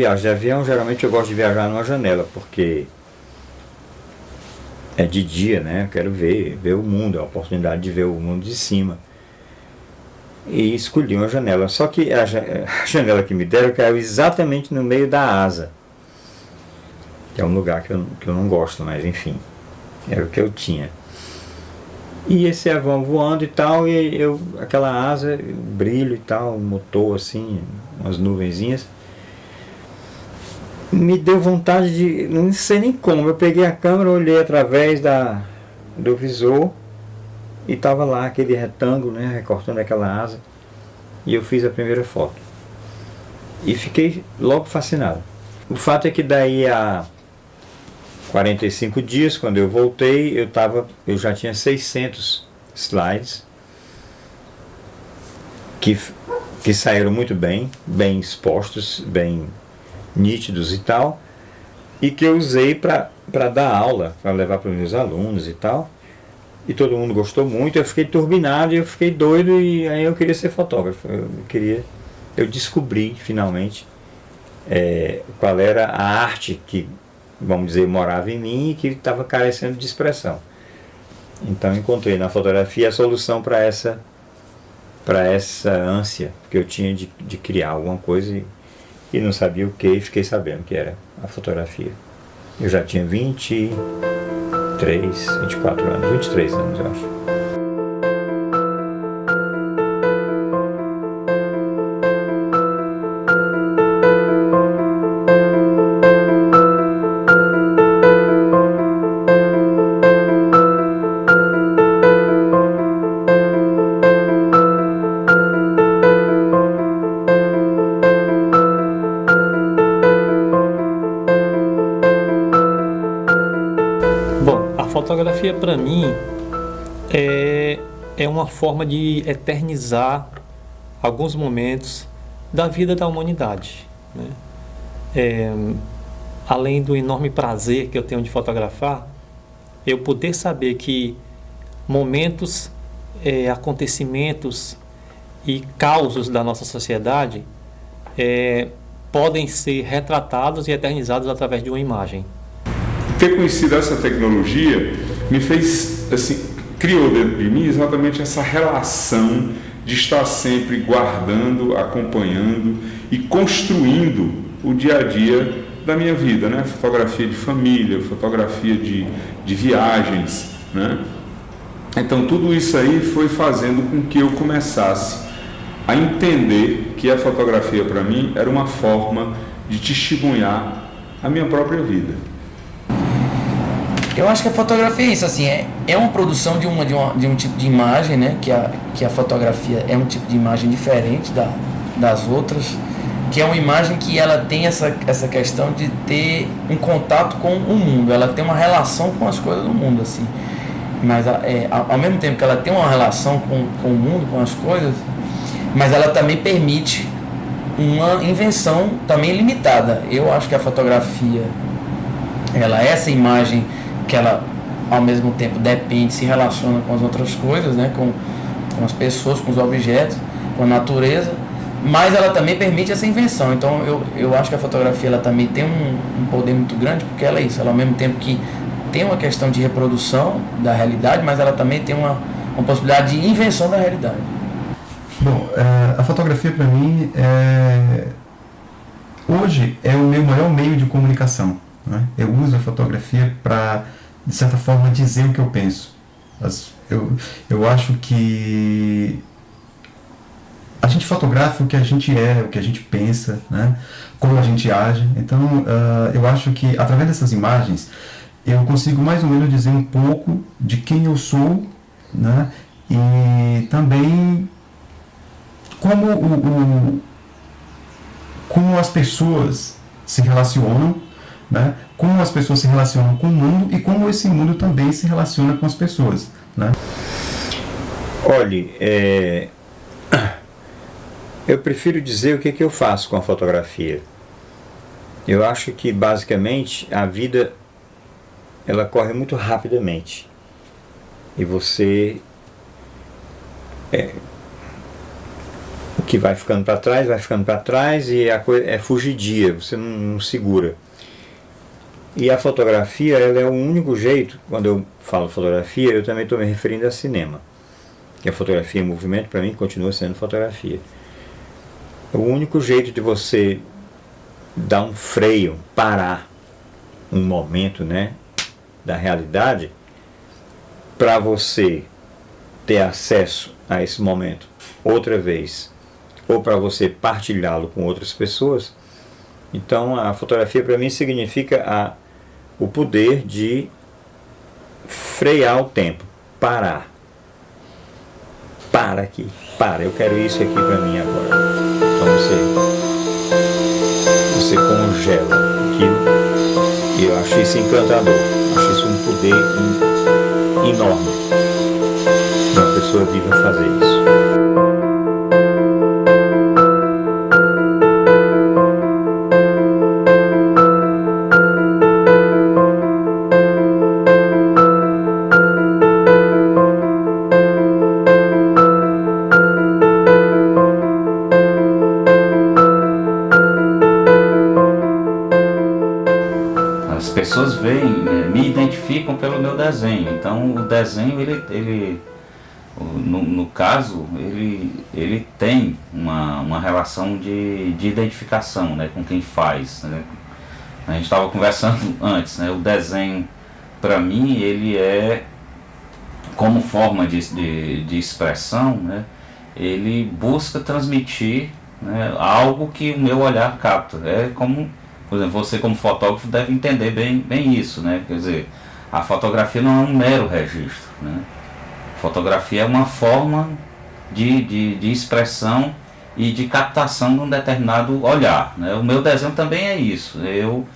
viajo de avião, geralmente eu gosto de viajar numa janela, porque é de dia, né? Eu quero ver o mundo, a oportunidade de ver o mundo de cima. E escolhi uma janela. Só que a janela que me deram caiu exatamente no meio da asa, que é um lugar que eu não gosto, mas enfim, era o que eu tinha. E esse avião voando e tal, e aquela asa, brilho e tal, motor assim, umas nuvenzinhas, me deu vontade de, não sei nem como, eu peguei a câmera, olhei através do visor e estava lá aquele retângulo, né, recortando aquela asa, e eu fiz a primeira foto. E fiquei logo fascinado. O fato é que daí a 45 dias, quando eu voltei, eu já tinha 600 slides que saíram muito bem expostos, bem nítidos e tal, e que eu usei para dar aula, para levar para os meus alunos e tal, e todo mundo gostou muito. Eu fiquei turbinado e eu fiquei doido, e aí eu queria ser fotógrafo. Eu descobri finalmente qual era a arte que, vamos dizer, morava em mim e que estava carecendo de expressão. Então encontrei na fotografia a solução para essa ânsia que eu tinha de criar alguma coisa e não sabia o que, e fiquei sabendo que era a fotografia. Eu já tinha 23, 24 anos, 23 anos eu acho. A fotografia para mim é uma forma de eternizar alguns momentos da vida da humanidade, né? Além do enorme prazer que eu tenho de fotografar, eu poder saber que momentos, acontecimentos e causos da nossa sociedade podem ser retratados e eternizados através de uma imagem. Ter conhecido essa tecnologia me fez, assim, criou dentro de mim exatamente essa relação de estar sempre guardando, acompanhando e construindo o dia a dia da minha vida, né? Fotografia de família, fotografia de viagens, né? Então tudo isso aí foi fazendo com que eu começasse a entender que a fotografia para mim era uma forma de testemunhar a minha própria vida. Eu acho que a fotografia é isso, assim, é uma produção de um tipo de imagem, né? Que a fotografia é um tipo de imagem diferente das outras, que é uma imagem que ela tem essa questão de ter um contato com o mundo, ela tem uma relação com as coisas do mundo, assim. Mas ao mesmo tempo que ela tem uma relação com o mundo, com as coisas, mas ela também permite uma invenção também limitada. Eu acho que a fotografia, essa imagem que ela ao mesmo tempo depende, se relaciona com as outras coisas, né, com as pessoas, com os objetos, com a natureza, mas ela também permite essa invenção. Então eu acho que a fotografia ela também tem um poder muito grande, porque ela é isso, ela ao mesmo tempo que tem uma questão de reprodução da realidade, mas ela também tem uma possibilidade de invenção da realidade. Bom, a fotografia para mim hoje é o meu maior meio de comunicação, né? Eu uso a fotografia para, de certa forma, dizer o que eu penso. Eu acho que a gente fotografa o que a gente o que a gente pensa, né? Como a gente age. Então, eu acho que através dessas imagens eu consigo mais ou menos dizer um pouco de quem eu sou, né? E também como as pessoas se relacionam, né? Como as pessoas se relacionam com o mundo e como esse mundo também se relaciona com as pessoas, né? Olhe, eu prefiro dizer o que eu faço com a fotografia. Eu acho que basicamente a vida ela corre muito rapidamente e você que vai ficando para trás e a coisa é fugidia, você não segura. E a fotografia, ela é o único jeito, quando eu falo fotografia, eu também estou me referindo a cinema. Que a fotografia em movimento, para mim, continua sendo fotografia. O único jeito de você dar um freio, parar um momento, né, da realidade, para você ter acesso a esse momento outra vez, ou para você partilhá-lo com outras pessoas. Então a fotografia para mim significa o poder de frear o tempo, parar. Para aqui, eu quero isso aqui para mim agora. Então você congela aquilo, e eu acho isso encantador, acho isso um poder enorme de uma pessoa viva fazer isso. As pessoas veem, me identificam pelo meu desenho. Então o desenho, no caso, ele tem uma relação de identificação, né, com quem faz, né? A gente estava conversando antes, né? O desenho, para mim, ele é, como forma de expressão, né? Ele busca transmitir, né, algo que o meu olhar capta. É como, por exemplo, você como fotógrafo deve entender bem isso, né? Quer dizer, a fotografia não é um mero registro, né? Fotografia é uma forma de expressão e de captação de um determinado olhar, né? O meu desenho também é isso. Eu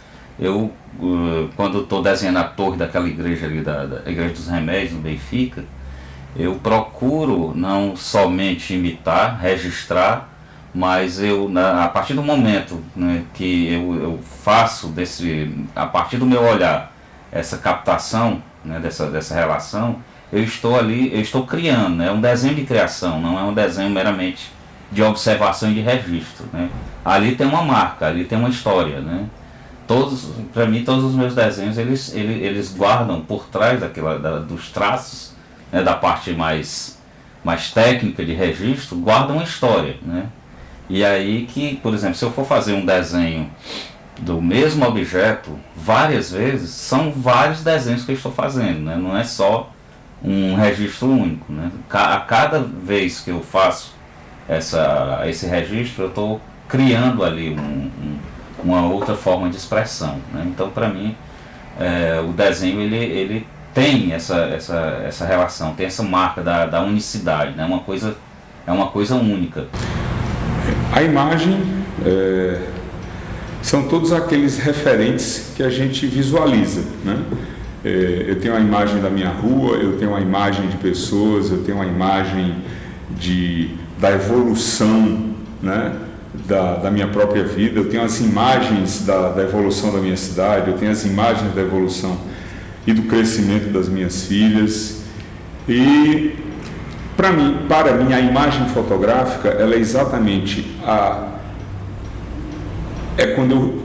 quando estou desenhando a torre daquela igreja ali, da Igreja dos Remédios, no Benfica, eu procuro não somente imitar, registrar, mas a partir do momento, né, que eu faço a partir do meu olhar, essa captação, né, dessa relação, eu estou criando, né, um desenho de criação, não é um desenho meramente de observação e de registro, né. Ali tem uma marca, ali tem uma história, né. Para mim, todos os meus desenhos, eles guardam por trás dos traços, né, da parte mais técnica de registro, guardam uma história, né. E aí que, por exemplo, se eu for fazer um desenho do mesmo objeto várias vezes, são vários desenhos que eu estou fazendo, né? Não é só um registro único, né? A cada vez que eu faço esse registro, eu estou criando ali uma outra forma de expressão, né? Então, para mim, o desenho ele tem essa relação, tem essa marca da unicidade, né? É uma coisa única. A imagem são todos aqueles referentes que a gente visualiza, né? Eu tenho a imagem da minha rua, eu tenho a imagem de pessoas, eu tenho a imagem da evolução, né, da minha própria vida, eu tenho as imagens da evolução da minha cidade, eu tenho as imagens da evolução e do crescimento das minhas filhas. E para mim, a imagem fotográfica, ela é exatamente quando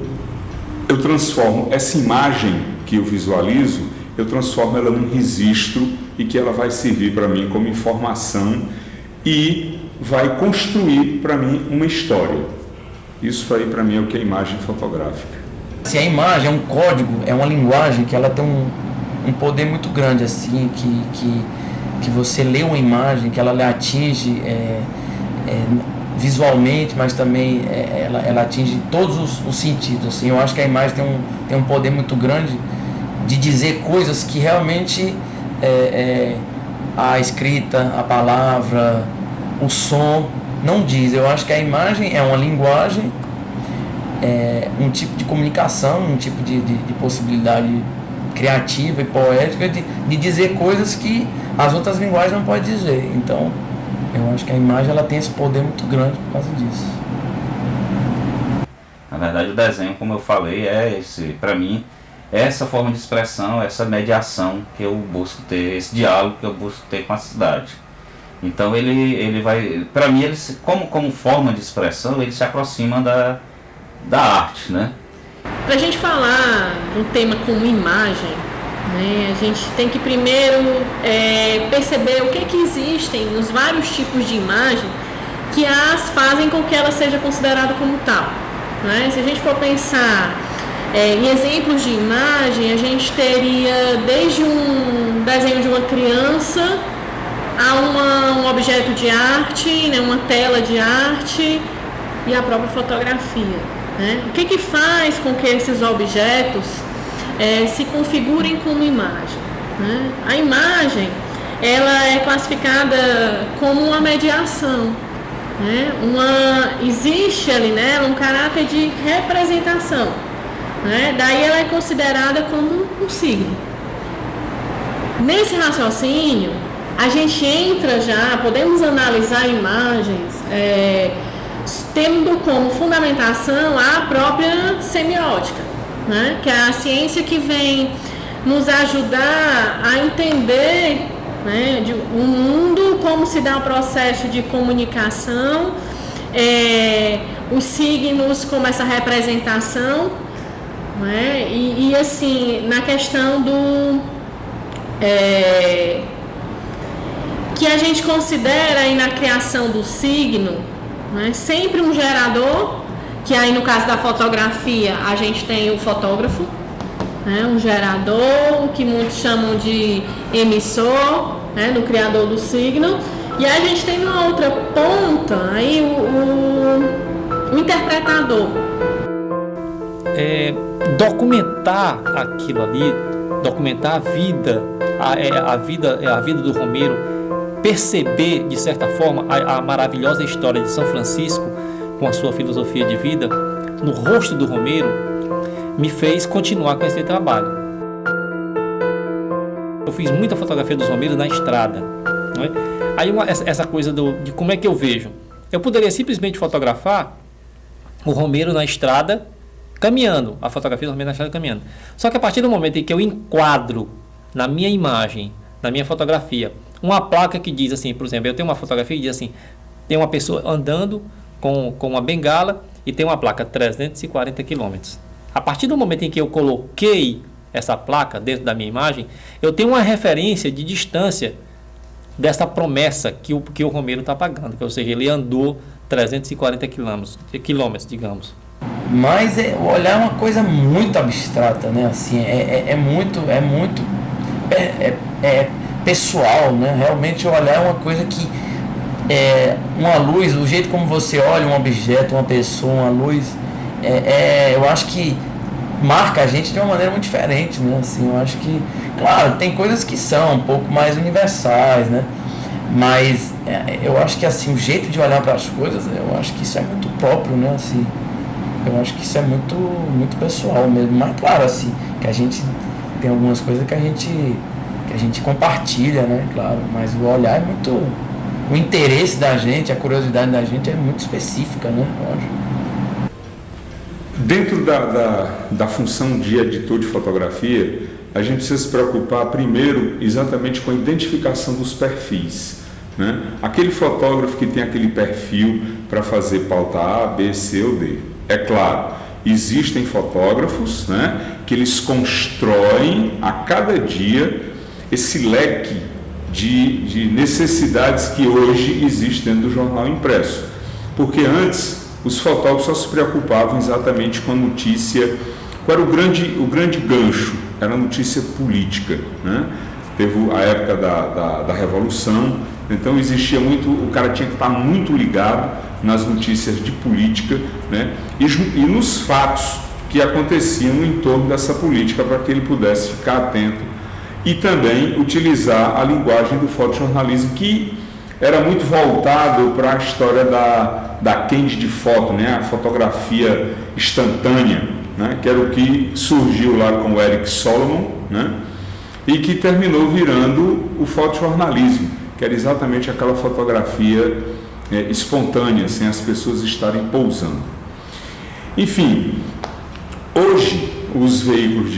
eu transformo essa imagem que eu visualizo, eu transformo ela num registro e que ela vai servir para mim como informação e vai construir para mim uma história. Isso aí para mim é o que é imagem fotográfica. Se a imagem é um código, é uma linguagem que ela tem um poder muito grande, assim, que você lê uma imagem, que ela lhe atinge visualmente, mas também ela atinge todos os sentidos, assim. Eu acho que a imagem tem um poder muito grande de dizer coisas que realmente a escrita, a palavra, o som não diz. Eu acho que a imagem é uma linguagem, um tipo de comunicação, um tipo de possibilidade criativa e poética de dizer coisas que as outras linguagens não podem dizer. Então, eu acho que a imagem ela tem esse poder muito grande por causa disso. Na verdade, o desenho, como eu falei, para mim, essa forma de expressão, essa mediação que eu busco ter, esse diálogo que eu busco ter com a cidade. Então ele vai, para mim, como forma de expressão, ele se aproxima da arte, né? Para a gente falar de um tema como imagem, né, a gente tem que primeiro perceber o que existem nos vários tipos de imagem que as fazem com que ela seja considerada como tal. Né? Se a gente for pensar em exemplos de imagem, a gente teria desde um desenho de uma criança a um objeto de arte, né, uma tela de arte e a própria fotografia. Né? O que faz com que esses objetos se configurem como imagem? Né? A imagem ela é classificada como uma mediação. Né? Existe ali nela um caráter de representação. Né? Daí ela é considerada como um signo. Nesse raciocínio, a gente entra já, podemos analisar imagens tendo como fundamentação a própria semiótica, né? Que é a ciência que vem nos ajudar a entender, né, o mundo, como se dá o processo de comunicação, os signos como essa representação, né? E assim, na questão do que a gente considera aí na criação do signo, né, sempre um gerador, que aí no caso da fotografia a gente tem o fotógrafo, né, um gerador, que muitos chamam de emissor, né, do criador do signo, e aí a gente tem na outra ponta aí o interpretador. Documentar aquilo ali, documentar a vida do Romero, perceber de certa forma a maravilhosa história de São Francisco com a sua filosofia de vida no rosto do Romero, me fez continuar com esse trabalho. Eu fiz muita fotografia dos Romeros na estrada, não é? Aí essa coisa de como é que eu vejo, eu poderia simplesmente fotografar o Romero na estrada caminhando, a fotografia do Romero na estrada caminhando, só que a partir do momento em que eu enquadro na minha imagem, na minha fotografia, uma placa que diz assim, por exemplo, eu tenho uma fotografia que diz assim, tem uma pessoa andando com uma bengala e tem uma placa 340 km. A partir do momento em que eu coloquei essa placa dentro da minha imagem, eu tenho uma referência de distância dessa promessa que o Romero está pagando, ou seja, ele andou 340 quilômetros, digamos. Mas o olhar é uma coisa muito abstrata, né? Assim, é muito pessoal, né? Realmente o olhar é uma coisa que uma luz, o jeito como você olha um objeto, uma pessoa, uma luz, eu acho que marca a gente de uma maneira muito diferente, né? Assim, eu acho que, claro, tem coisas que são um pouco mais universais, né? Mas eu acho que assim, o jeito de olhar para as coisas, eu acho que isso é muito próprio, né? Assim, eu acho que isso é muito, muito pessoal mesmo. Mas claro, assim, que a gente tem algumas coisas que a gente compartilha, né? Claro, mas o olhar é muito, o interesse da gente, a curiosidade da gente é muito específica, né? Dentro da função de editor de fotografia, a gente precisa se preocupar primeiro exatamente com a identificação dos perfis, né? Aquele fotógrafo que tem aquele perfil para fazer pauta A, B, C ou D. É claro, existem fotógrafos, né, que eles constroem a cada dia esse leque de necessidades que hoje existe dentro do jornal impresso. Porque antes os fotógrafos só se preocupavam exatamente com a notícia. Qual era o grande gancho? Era a notícia política, né? Teve a época da Revolução, então existia muito, o cara tinha que estar muito ligado nas notícias de política, né? E nos fatos que aconteciam no entorno dessa política, para que ele pudesse ficar atento e também utilizar a linguagem do fotojornalismo, que era muito voltado para a história da candid foto, né? A fotografia instantânea, né? Que era o que surgiu lá com o Eric Solomon, né? E que terminou virando o fotojornalismo, que era exatamente aquela fotografia espontânea, sem as pessoas estarem pousando. Enfim, hoje os veículos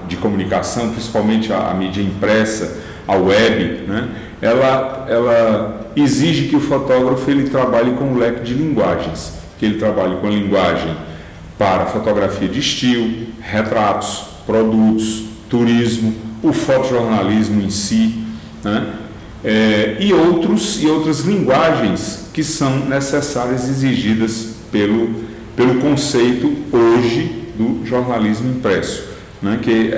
de comunicação, principalmente a mídia impressa, a web, né? Ela exige que o fotógrafo ele trabalhe com um leque de linguagens, que ele trabalhe com a linguagem para fotografia de estilo, retratos, produtos, turismo, o fotojornalismo em si, né? E outras linguagens que são necessárias e exigidas pelo conceito hoje do jornalismo impresso, né? Que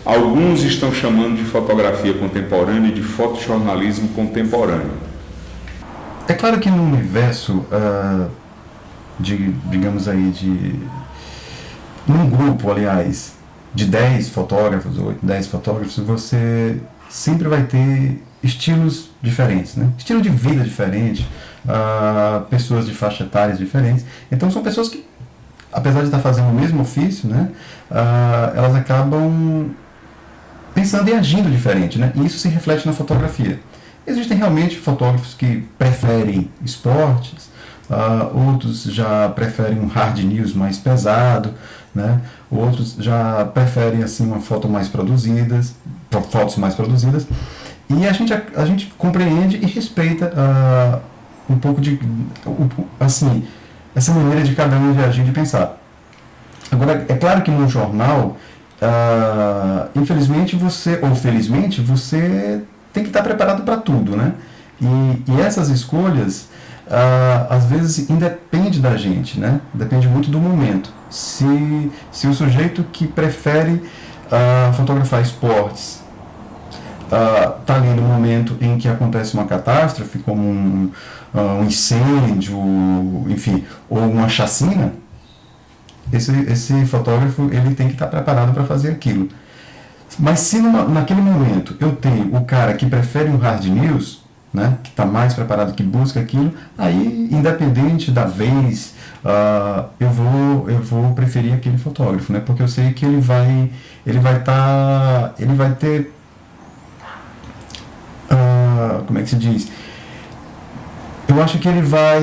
alguns estão chamando de fotografia contemporânea e de fotojornalismo contemporâneo. É claro que no universo, digamos aí, num grupo, aliás, de 10 fotógrafos, 8, 10 fotógrafos, você sempre vai ter estilos diferentes, né? Estilo de vida diferente, pessoas de faixa etárias diferentes. Então são pessoas que, apesar de estar fazendo o mesmo ofício, né, elas acabam pensando e agindo diferente, né? E isso se reflete na fotografia. Existem realmente fotógrafos que preferem esportes, outros já preferem um hard news mais pesado, né? Outros já preferem assim fotos mais produzidas. E a gente compreende e respeita um pouco assim, essa maneira de cada um de agir e de pensar. Agora, é claro que no jornal, infelizmente ou felizmente, você tem que estar preparado para tudo, né? E essas escolhas, às vezes, independe da gente, né? Depende muito do momento. Se o sujeito que prefere fotografar esportes está ali no momento em que acontece uma catástrofe, como um incêndio, enfim, ou uma chacina, esse fotógrafo ele tem que estar preparado para fazer aquilo. Mas se naquele momento eu tenho o cara que prefere um hard news, né, que está mais preparado, que busca aquilo, aí, independente da vez, eu vou preferir aquele fotógrafo, né, porque eu sei que ele vai ter, como é que se diz? Eu acho que ele vai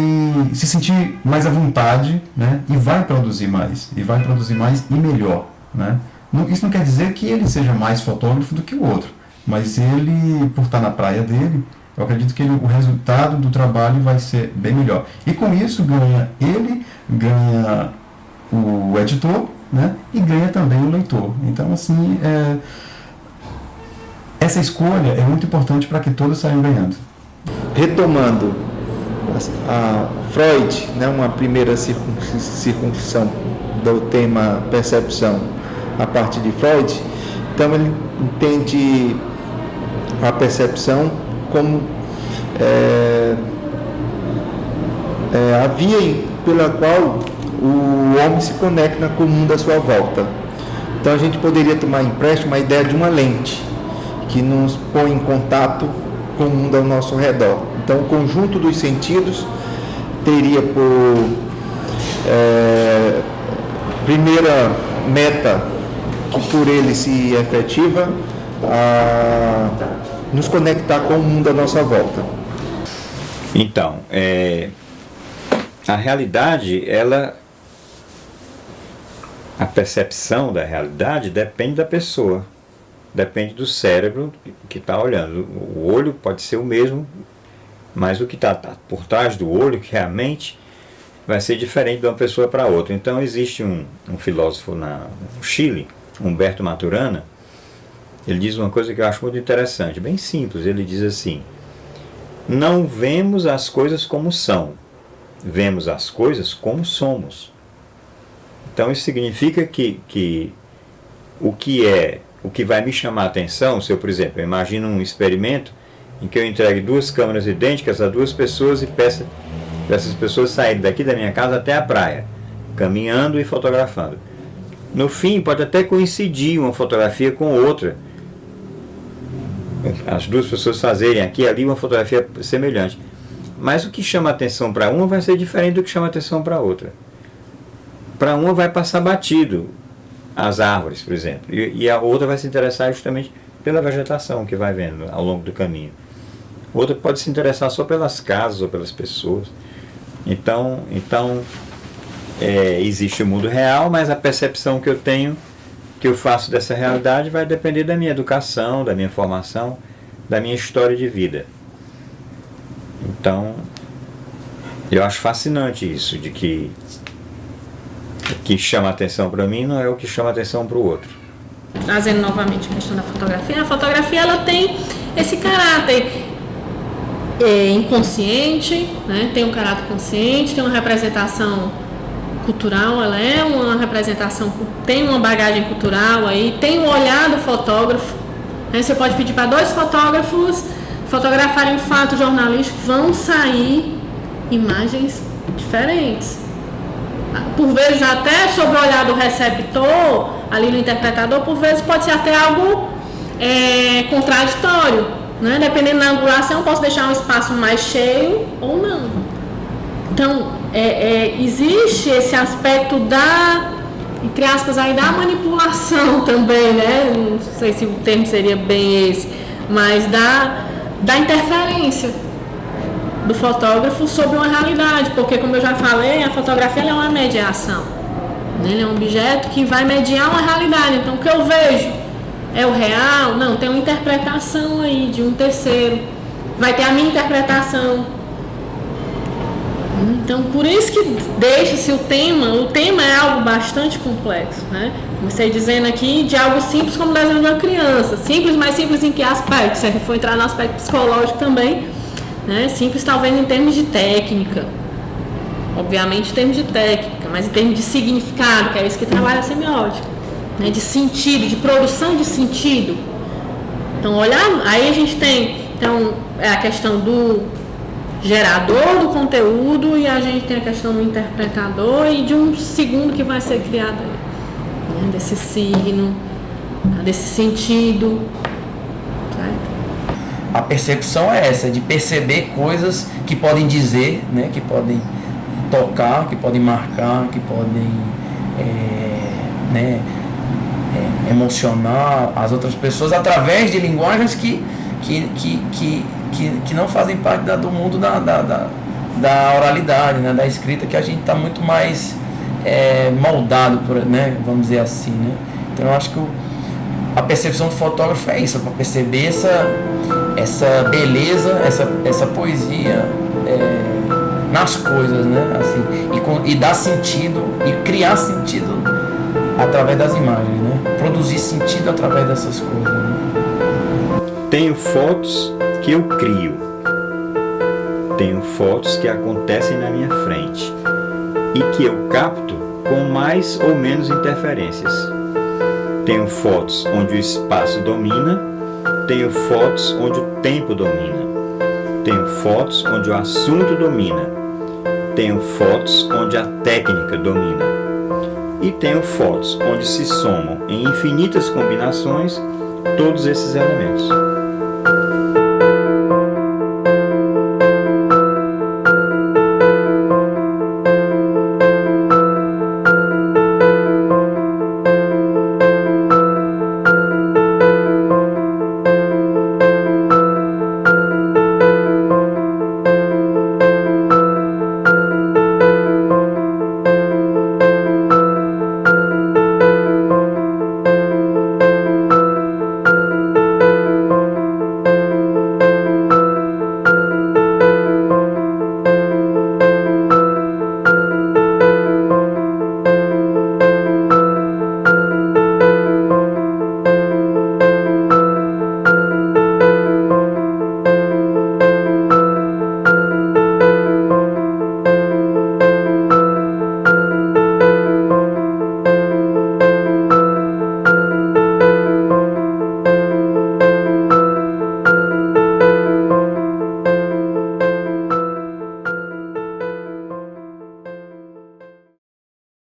se sentir mais à vontade, né, e vai produzir mais e melhor, né? Isso não quer dizer que ele seja mais fotógrafo do que o outro, mas ele, por estar na praia dele, eu acredito que o resultado do trabalho vai ser bem melhor. E com isso ganha o editor, né, e ganha também o leitor. Então, assim, essa escolha é muito importante para que todos saiam ganhando. Retomando a Freud, né, uma primeira circunscrição do tema percepção a partir de Freud, então ele entende a percepção como a via pela qual o homem se conecta com o mundo à sua volta. Então a gente poderia tomar empréstimo a ideia de uma lente que nos põe em contato com o mundo ao nosso redor. Então o conjunto dos sentidos teria por primeira meta, que por ele se efetiva, nos conectar com o mundo à nossa volta. Então, a realidade, a percepção da realidade depende da pessoa, depende do cérebro que está olhando. O olho pode ser o mesmo, mas o que está por trás do olho, que é a mente, vai ser diferente de uma pessoa para outra. Então existe um filósofo no Chile, Humberto Maturana, ele diz uma coisa que eu acho muito interessante, bem simples. Ele diz assim: não vemos as coisas como são, vemos as coisas como somos. Então isso significa que o que vai me chamar a atenção, se eu, por exemplo, eu imagino um experimento em que eu entregue 2 câmeras idênticas a 2 pessoas e peça para essas pessoas saírem daqui da minha casa até a praia, caminhando e fotografando. No fim, pode até coincidir uma fotografia com outra. As 2 pessoas fazerem aqui e ali uma fotografia semelhante. Mas o que chama atenção para uma vai ser diferente do que chama atenção para outra. Para uma vai passar batido as árvores, por exemplo. E a outra vai se interessar justamente pela vegetação que vai vendo ao longo do caminho. Outra pode se interessar só pelas casas ou pelas pessoas. Então existe o mundo real, mas a percepção que eu tenho que eu faço dessa realidade vai depender da minha educação, da minha formação, da minha história de vida. Então, eu acho fascinante isso, de que o que chama atenção para mim não é o que chama atenção para o outro. Trazendo novamente a questão da fotografia ela tem esse caráter inconsciente, né? Tem um caráter consciente, tem uma representação cultural, ela é uma representação, tem uma bagagem cultural aí, tem o olhar do fotógrafo, né? Você pode pedir para 2 fotógrafos fotografarem um fato jornalístico, vão sair imagens diferentes. Por vezes até sobre o olhar do receptor, ali no interpretador, por vezes pode ser até algo contraditório, né? Dependendo da angulação, eu posso deixar um espaço mais cheio ou não. Então, existe esse aspecto entre aspas, aí, da manipulação também, né? Não sei se o termo seria bem esse, mas da interferência do fotógrafo sobre uma realidade, porque, como eu já falei, a fotografia é uma mediação, né? Ele é um objeto que vai mediar uma realidade. Então, o que eu vejo é o real? Não, tem uma interpretação aí de um terceiro, vai ter a minha interpretação. Então, por isso que deixa-se o tema é algo bastante complexo, né? Comecei dizendo aqui de algo simples como o desenho de uma criança, simples, mas simples em que aspecto? Se a gente for entrar no aspecto psicológico também, né? Simples talvez em termos de técnica, obviamente em termos de técnica, mas em termos de significado, que é isso que trabalha a semiótica, né? De sentido, de produção de sentido. Então, aí a gente tem a questão do gerador do conteúdo e a gente tem a questão do interpretador e de um segundo que vai ser criado aí, né? Desse signo, desse sentido. A percepção é essa, de perceber coisas que podem dizer, né, que podem tocar, que podem marcar, que podem emocionar as outras pessoas através de linguagens que não fazem parte do mundo da oralidade, né, da escrita, que a gente está muito mais moldado, né, vamos dizer assim, né? Então eu acho que a percepção do fotógrafo é isso, para perceber essa beleza, essa poesia nas coisas, né? Assim, e dar sentido, e criar sentido através das imagens, né? Produzir sentido através dessas coisas, né? Tenho fotos que eu crio, tenho fotos que acontecem na minha frente e que eu capto com mais ou menos interferências. Tenho fotos onde o espaço domina, tenho fotos onde o tempo domina, tenho fotos onde o assunto domina, tenho fotos onde a técnica domina e tenho fotos onde se somam em infinitas combinações todos esses elementos.